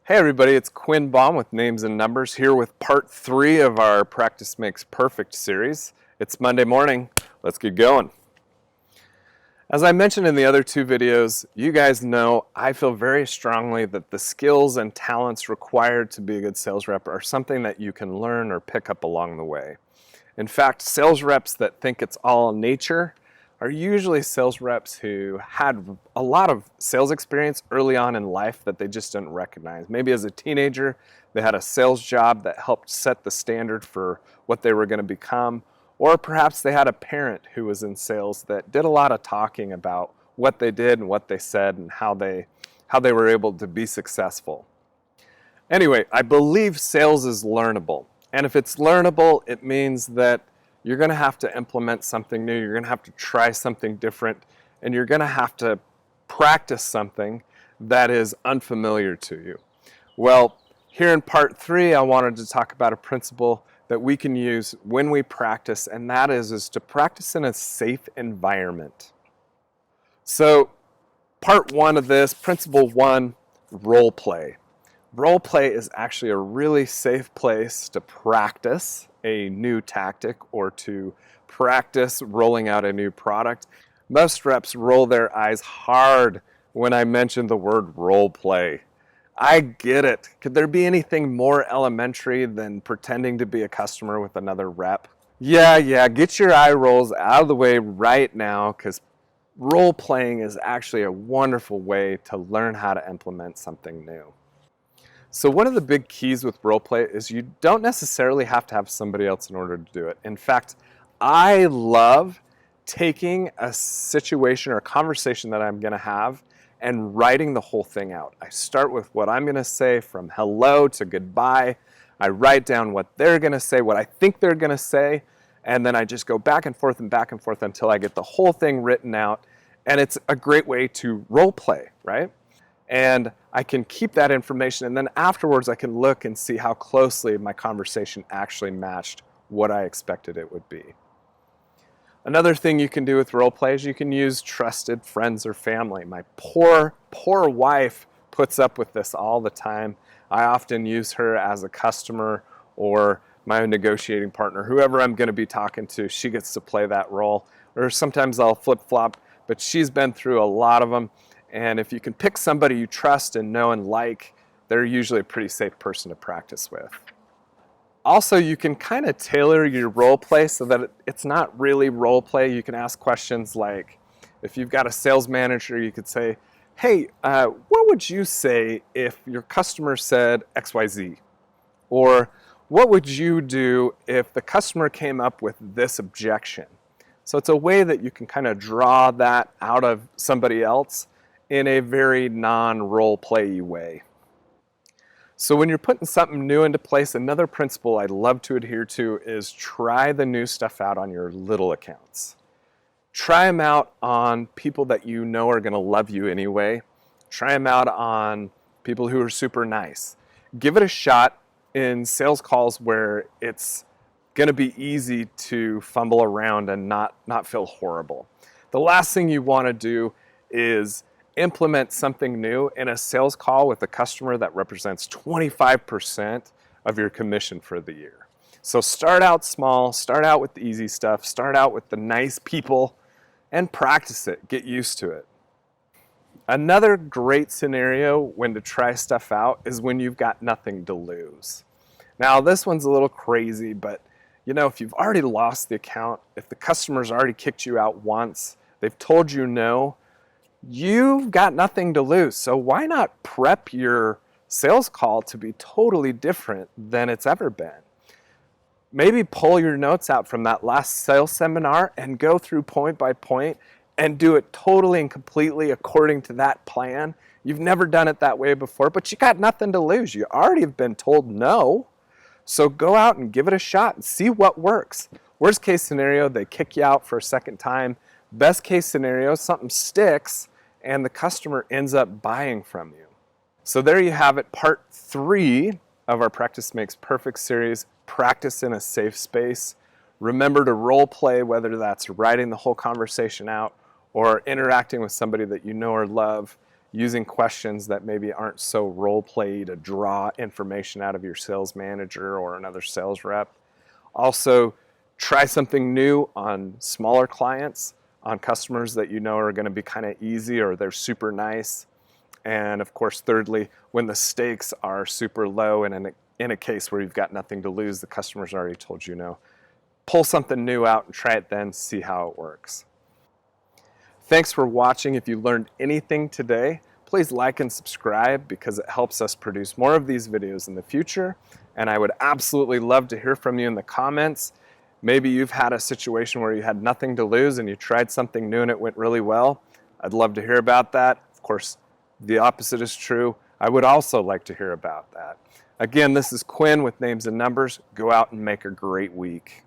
Hey everybody, it's Quinn Baum with Names and Numbers here with part 3 of our Practice Makes Perfect series. It's Monday morning. Let's get going. As I mentioned in the other 2 videos, you guys know I feel very strongly that the skills and talents required to be a good sales rep are something that you can learn or pick up along the way. In fact, sales reps that think it's all nature are usually sales reps who had a lot of sales experience early on in life that they just didn't recognize. Maybe as a teenager, they had a sales job that helped set the standard for what they were going to become, or perhaps they had a parent who was in sales that did a lot of talking about what they did and what they said and how they were able to be successful. Anyway, I believe sales is learnable. And if it's learnable, it means that you're going to have to implement something new, you're going to have to try something different, and you're going to have to practice something that is unfamiliar to you. Well, here in part 3, I wanted to talk about a principle that we can use when we practice, and that is to practice in a safe environment. So, part 1 of this, principle 1, role play. Role play is actually a really safe place to practice a new tactic or to practice rolling out a new product. Most reps roll their eyes hard when I mention the word role play. I get it. Could there be anything more elementary than pretending to be a customer with another rep? Yeah, get your eye rolls out of the way right now, because role playing is actually a wonderful way to learn how to implement something new. So one of the big keys with role play is you don't necessarily have to have somebody else in order to do it. In fact, I love taking a situation or a conversation that I'm going to have and writing the whole thing out. I start with what I'm going to say from hello to goodbye. I write down what they're going to say, what I think they're going to say, and then I just go back and forth until I get the whole thing written out. And it's a great way to role play, right? And I can keep that information, and then afterwards I can look and see how closely my conversation actually matched what I expected it would be. Another thing you can do with role play is you can use trusted friends or family. My poor wife puts up with this all the time. I often use her as a customer or my negotiating partner. Whoever I'm going to be talking to, she gets to play that role. Or sometimes I'll flip-flop, but she's been through a lot of them. And if you can pick somebody you trust and know and like, they're usually a pretty safe person to practice with. Also, you can kind of tailor your role play so that it's not really role play. You can ask questions like, if you've got a sales manager, you could say, hey, what would you say if your customer said XYZ? Or what would you do if the customer came up with this objection? So it's a way that you can kind of draw that out of somebody else in a very non-role play way. So when you're putting something new into place, another principle I love to adhere to is try the new stuff out on your little accounts. Try them out on people that you know are going to love you anyway. Try them out on people who are super nice. Give it a shot in sales calls where it's going to be easy to fumble around and not feel horrible. The last thing you want to do is implement something new in a sales call with a customer that represents 25% of your commission for the year. So start out small, start out with the easy stuff, start out with the nice people, and practice it, get used to it. Another great scenario when to try stuff out is when you've got nothing to lose. Now this one's a little crazy, but if you've already lost the account, if the customer's already kicked you out once, they've told you no, you've got nothing to lose. So why not prep your sales call to be totally different than it's ever been? Maybe pull your notes out from that last sales seminar and go through point by point and do it totally and completely according to that plan. You've never done it that way before, but you got nothing to lose. You already have been told no. So go out and give it a shot and see what works. Worst case scenario, they kick you out for a second time. Best case scenario, something sticks and the customer ends up buying from you. So there you have it, part 3 of our Practice Makes Perfect series, practice in a safe space. Remember to role play, whether that's writing the whole conversation out or interacting with somebody that you know or love. using questions that maybe aren't so role play to draw information out of your sales manager or another sales rep. Also, try something new on smaller clients, on customers that you know are going to be kind of easy or they're super nice. And of course, thirdly, when the stakes are super low and in a case where you've got nothing to lose, the customer's already told you no, pull something new out and try it then, see how it works. Thanks for watching. If you learned anything today, please like and subscribe because it helps us produce more of these videos in the future. And I would absolutely love to hear from you in the comments. Maybe you've had a situation where you had nothing to lose and you tried something new and it went really well. I'd love to hear about that. Of course, the opposite is true. I would also like to hear about that. Again, this is Quinn with Names and Numbers. Go out and make a great week.